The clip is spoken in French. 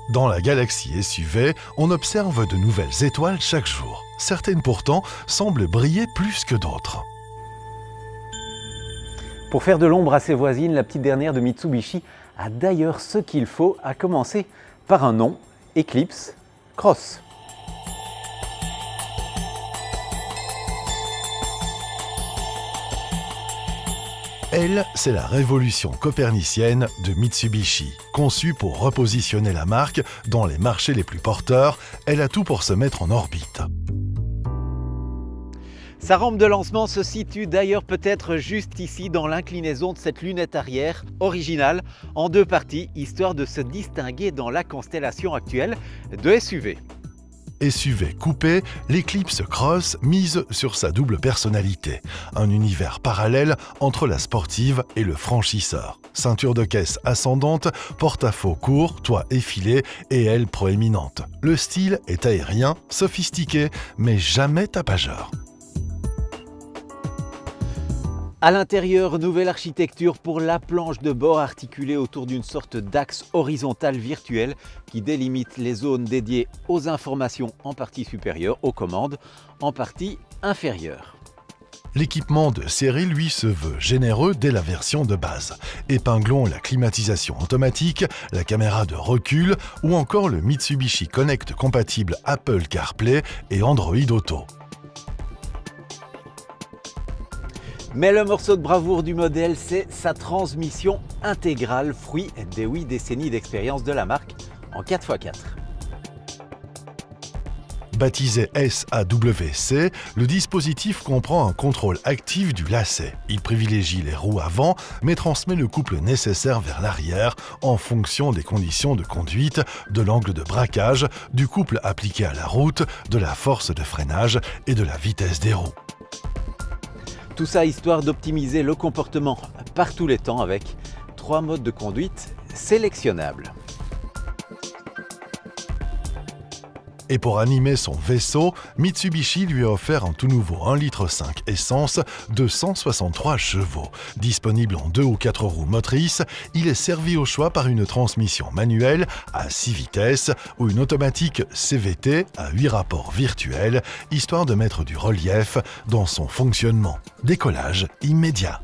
Dans la galaxie SUV, on observe de nouvelles étoiles chaque jour. Certaines pourtant semblent briller plus que d'autres. Pour faire de l'ombre à ses voisines, la petite dernière de Mitsubishi a d'ailleurs ce qu'il faut, à commencer par un nom, Eclipse Cross. Elle, c'est la révolution copernicienne de Mitsubishi. Conçue pour repositionner la marque dans les marchés les plus porteurs, elle a tout pour se mettre en orbite. Sa rampe de lancement se situe d'ailleurs peut-être juste ici dans l'inclinaison de cette lunette arrière originale en deux parties, histoire de se distinguer dans la constellation actuelle de SUV. SUV coupé, l'Eclipse Cross mise sur sa double personnalité. Un univers parallèle entre la sportive et le franchisseur. Ceinture de caisse ascendante, porte-à-faux court, toit effilé et ailes proéminentes. Le style est aérien, sophistiqué, mais jamais tapageur. À l'intérieur, nouvelle architecture pour la planche de bord articulée autour d'une sorte d'axe horizontal virtuel qui délimite les zones dédiées aux informations en partie supérieure, aux commandes en partie inférieure. L'équipement de série, lui, se veut généreux dès la version de base. Épinglons la climatisation automatique, la caméra de recul ou encore le Mitsubishi Connect compatible Apple CarPlay et Android Auto. Mais le morceau de bravoure du modèle, c'est sa transmission intégrale, fruit des 8 décennies d'expérience de la marque en 4x4. Baptisé SAWC, le dispositif comprend un contrôle actif du lacet. Il privilégie les roues avant, mais transmet le couple nécessaire vers l'arrière en fonction des conditions de conduite, de l'angle de braquage, du couple appliqué à la route, de la force de freinage et de la vitesse des roues. Tout ça histoire d'optimiser le comportement par tous les temps avec 3 modes de conduite sélectionnables. Et pour animer son vaisseau, Mitsubishi lui a offert un tout nouveau 1,5 litre essence de 163 chevaux. Disponible en 2 ou 4 roues motrices, il est servi au choix par une transmission manuelle à 6 vitesses ou une automatique CVT à 8 rapports virtuels, histoire de mettre du relief dans son fonctionnement. Décollage immédiat.